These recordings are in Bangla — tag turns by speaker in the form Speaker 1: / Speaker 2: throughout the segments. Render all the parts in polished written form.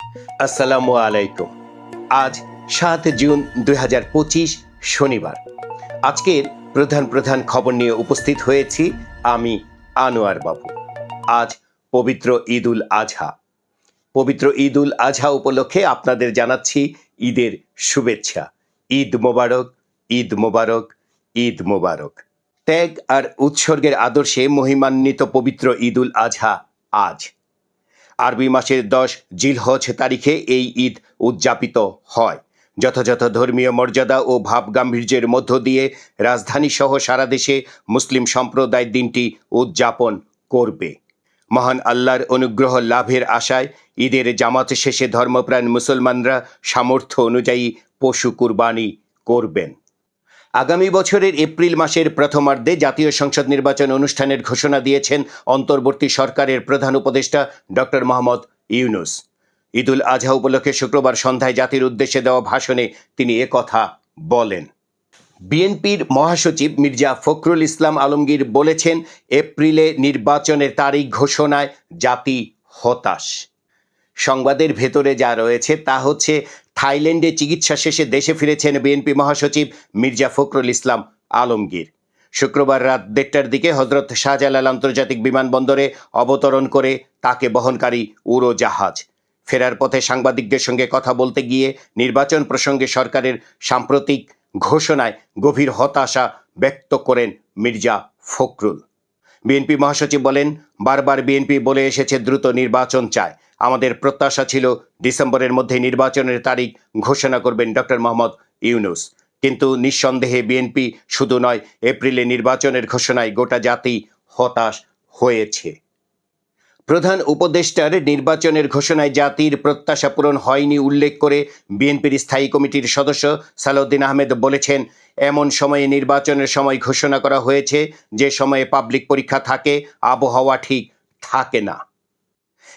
Speaker 1: আসসালামু আলাইকুম। আজ ৭ জুন ২০২৫ শনিবার। আজকের প্রধান প্রধান খবর নিয়ে উপস্থিত হয়েছি আমি আনোয়ার বাবু। আজ পবিত্র ঈদ উল আজহা। পবিত্র ঈদ উল আজহা উপলক্ষে আপনাদের জানাচ্ছি ঈদের শুভেচ্ছা। ঈদ মোবারক, ঈদ মোবারক, ঈদ মোবারক। ত্যাগ আর উৎসর্গের আদর্শে মহিমান্বিত পবিত্র ঈদ উল আজহা আজ। আরবি মাসের ১০ জিলহজ তারিখে এই ঈদ উদযাপিত হয়। যথাযথ ধর্মীয় মর্যাদা ও ভাব গাম্ভীর্যের মধ্য দিয়ে রাজধানী সহ সারা দেশে মুসলিম সম্প্রদায় দিনটি উদযাপন করবে। মহান আল্লাহর অনুগ্রহ লাভের আশায় ঈদের জামাত শেষে ধর্মপ্রাণ মুসলমানরা সামর্থ্য অনুযায়ী পশু কুরবানি করবেন। আগামী বছরের এপ্রিল মাসের প্রথমার্ধে জাতীয় সংসদ নির্বাচন অনুষ্ঠানের ঘোষণা দিয়েছেন অন্তর্বর্তী সরকারের প্রধান উপদেষ্টা ডক্টর মোহাম্মদ ইউনূস। ঈদ উল আজহা উপলক্ষে শুক্রবার সন্ধ্যায় জাতির উদ্দেশ্যে দেওয়া ভাষণে তিনি একথা বলেন। বিএনপির মহাসচিব মির্জা ফখরুল ইসলাম আলমগীর বলেছেন, এপ্রিলে নির্বাচনের তারিখ ঘোষণায় জাতি হতাশ। সংবাদের ভেতরে যা রয়েছে তা হচ্ছে, থাইল্যান্ডে চিকিৎসা শেষে দেশে ফিরেছেন বিএনপি মহাসচিব মির্জা ফখরুল ইসলাম আলমগীর। শুক্রবার রাত ১:৩০টার দিকে হজরত শাহজালাল আন্তর্জাতিক বিমানবন্দরে অবতরণ করে তাকে বহনকারী উড়োজাহাজ। ফেরার পথে সাংবাদিকদের সঙ্গে কথা বলতে গিয়ে নির্বাচন প্রসঙ্গে সরকারের সাম্প্রতিক ঘোষণায় গভীর হতাশা ব্যক্ত করেন মির্জা ফখরুল। বিএনপি মহাসচিব বলেন, বারবার বিএনপি বলে এসেছে দ্রুত নির্বাচন চায়। আমাদের প্রত্যাশা ছিল ডিসেম্বরের মধ্যে নির্বাচনের তারিখ ঘোষণা করবেন ডক্টর মোহাম্মদ ইউনূস। কিন্তু নিঃসন্দেহে বিএনপি শুধু নয়, এপ্রিলে নির্বাচনের ঘোষণায় গোটা জাতি হতাশ হয়েছে। প্রধান উপদেষ্টার নির্বাচনের ঘোষণায় জাতির প্রত্যাশা পূরণ হয়নি উল্লেখ করে বিএনপির স্থায়ী কমিটির সদস্য সালাউদ্দিন আহমেদ বলেছেন, এমন সময়ে নির্বাচনের সময় ঘোষণা করা হয়েছে যে সময়ে পাবলিক পরীক্ষা থাকে, আবহাওয়া ঠিক থাকে না।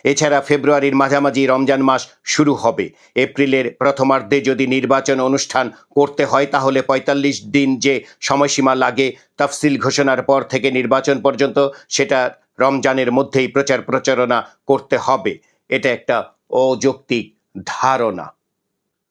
Speaker 1: এছাড়া ফেব্রুয়ারির মাঝামাঝি রমজান মাস শুরু হবে। এপ্রিলের প্রথমার্ধে যদি নির্বাচন অনুষ্ঠান করতে হয় তাহলে ৪৫ দিন যে সময়সীমা লাগে তফসিল ঘোষণার পর থেকে নির্বাচন পর্যন্ত, সেটা রমজানের মধ্যেই প্রচার প্রচারণা করতে হবে। এটা একটা অযৌক্তিক ধারণা।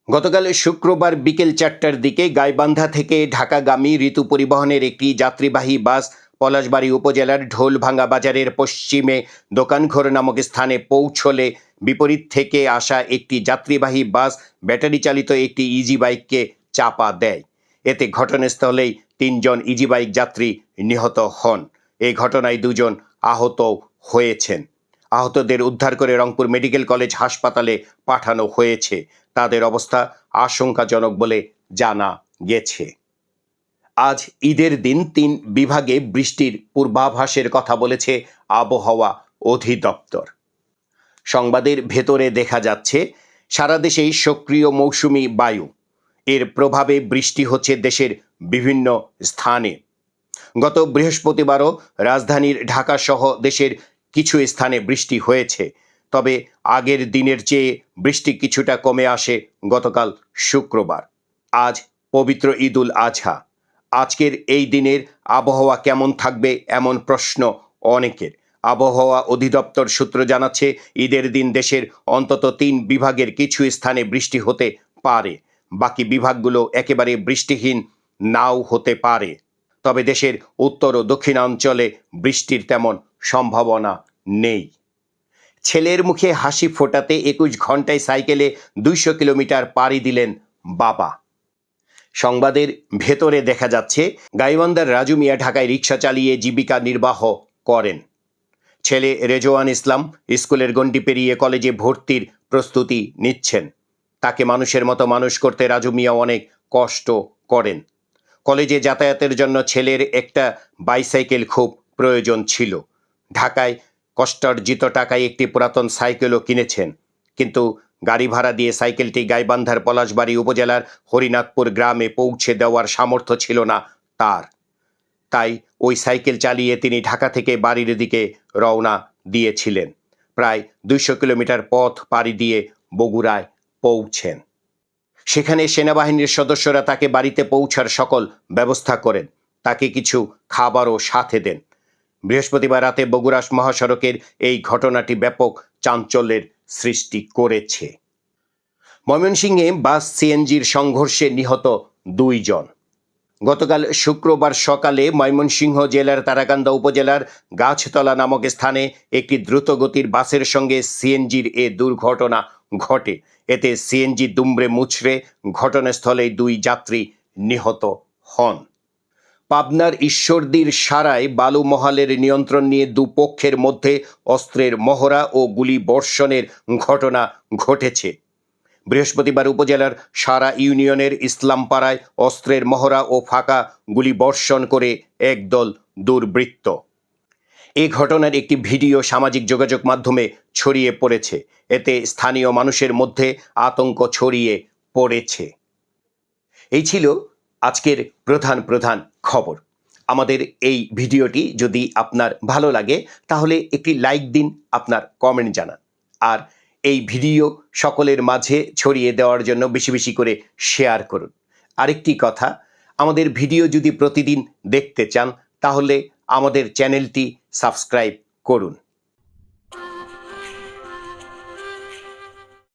Speaker 1: গতকাল শুক্রবার বিকেল ৪টার দিকে গাইবান্ধা থেকে ঢাকাগামী ঋতু পরিবহনের একটি যাত্রীবাহী বাস পলাশবাড়ী উপজেলার ঢোলভাঙ্গা বাজারের পশ্চিমে দোকানঘর নামক স্থানে পৌঁছলে বিপরীত থেকে আসা একটি যাত্রীবাহী বাস ব্যাটারি চালিত একটি ইজি বাইককে চাপা দেয়। এতে ঘটনাস্থলেই ৩ জন ইজি বাইক যাত্রী নিহত হন। এই ঘটনায় ২ জন আহত হয়েছেন। আহতদের উদ্ধার করে রংপুর মেডিকেল কলেজ হাসপাতালে পাঠানো হয়েছে। তাদের অবস্থা আশঙ্কাজনক বলে জানা গেছে। আজ ঈদের দিন ৩ বিভাগে বৃষ্টির পূর্বাভাসের কথা বলেছে আবহাওয়া অধিদপ্তর। সংবাদের ভেতরে দেখা যাচ্ছে, সারা দেশেই সক্রিয় মৌসুমি বায়ু। এর প্রভাবে বৃষ্টি হচ্ছে দেশের বিভিন্ন স্থানে। গত বৃহস্পতিবারও রাজধানীর ঢাকা সহ দেশের কিছু স্থানে বৃষ্টি হয়েছে। তবে আগের দিনের চেয়ে বৃষ্টি কিছুটা কমে আসে গতকাল শুক্রবার। আজ পবিত্র ঈদ উল আজহা। আজকের এই দিনের আবহাওয়া কেমন থাকবে এমন প্রশ্ন অনেকের। আবহাওয়া অধিদপ্তর সূত্র জানাচ্ছে, ঈদের দিন দেশের অন্তত ৩ বিভাগের কিছু স্থানে বৃষ্টি হতে পারে। বাকি বিভাগগুলো একেবারে বৃষ্টিহীন নাও হতে পারে। তবে দেশের উত্তর ও দক্ষিণাঞ্চলে বৃষ্টির তেমন সম্ভাবনা নেই। ছেলের মুখে হাসি ফোটাতে ২১ ঘন্টায় সাইকেলে ২০০ কিলোমিটার পাড়ি দিলেন বাবা। সংবাদের ভেতরে দেখা যাচ্ছে, গাইবান্ধার রাজু মিয়া ঢাকায় রিকশা চালিয়ে জীবিকা নির্বাহ করেন। ছেলে রেজওয়ান ইসলাম স্কুলের গণ্ডি পেরিয়ে কলেজে ভর্তির প্রস্তুতি নিচ্ছেন। তাকে মানুষের মতো মানুষ করতে রাজু মিয়া অনেক কষ্ট করেন। কলেজে যাতায়াতের জন্য ছেলের একটা বাইসাইকেল খুব প্রয়োজন ছিল। ঢাকায় কষ্টার্জিত টাকায় একটি পুরাতন সাইকেলও কিনেছেন। কিন্তু গাড়ি ভাড়া দিয়ে সাইকেলটি গাইবান্ধার পলাশবাড়ী উপজেলার হরিনাথপুর গ্রামে পৌঁছে দেওয়ার সামর্থ্য ছিল না তার। তাই ওই সাইকেল চালিয়ে তিনি ঢাকা থেকে বাড়ির দিকে রওনা দিয়েছিলেন। প্রায় ২০০ কিলোমিটার পথ পাড়ি দিয়ে বগুড়ায় পৌঁছেন। সেখানে সেনাবাহিনীর সদস্যরা তাকে বাড়িতে পৌঁছার সকল ব্যবস্থা করেন। তাকে কিছু খাবারও সাথে দেন। বৃহস্পতিবার রাতে বগুড়া মহাসড়কের এই ঘটনাটি ব্যাপক চাঞ্চল্যের সৃষ্টি করেছে। ময়মনসিংহে বাস সিএনজির সংঘর্ষে নিহত 2 জন। গতকাল শুক্রবার সকালে ময়মনসিংহ জেলার তারাকান্দা উপজেলার গাছতলা নামক স্থানে একটি দ্রুতগতির বাসের সঙ্গে সিএনজির এ দুর্ঘটনা ঘটে। এতে সিএনজি দুমড়ে মুচড়ে ঘটনাস্থলে 2 যাত্রী নিহত হন। পাবনার ঈশ্বরদীর সারায় বালুমহালের নিয়ন্ত্রণ নিয়ে দুপক্ষের মধ্যে অস্ত্রের মহড়া ও গুলি বর্ষণের ঘটনা ঘটেছে। বৃহস্পতিবার উপজেলার সারা ইউনিয়নের ইসলামপাড়ায় অস্ত্রের মহড়া ও ফাঁকা গুলি বর্ষণ করে একদল দুর্বৃত্ত। এই ঘটনার একটি ভিডিও সামাজিক যোগাযোগ মাধ্যমে ছড়িয়ে পড়েছে। এতে স্থানীয় মানুষের মধ্যে আতঙ্ক ছড়িয়ে পড়েছে। এই ছিল আজকের প্রধান খবর। আমাদের এই ভিডিওটি যদি আপনার ভালো লাগে তাহলে একটি লাইক দিন, আপনার কমেন্ট জানান, আর এই ভিডিও সকলের মাঝে ছড়িয়ে দেওয়ার জন্য বেশি বেশি করে শেয়ার করুন। আরেকটি কথা, আমাদের ভিডিও যদি প্রতিদিন দেখতে চান তাহলে আমাদের চ্যানেলটি সাবস্ক্রাইব করুন।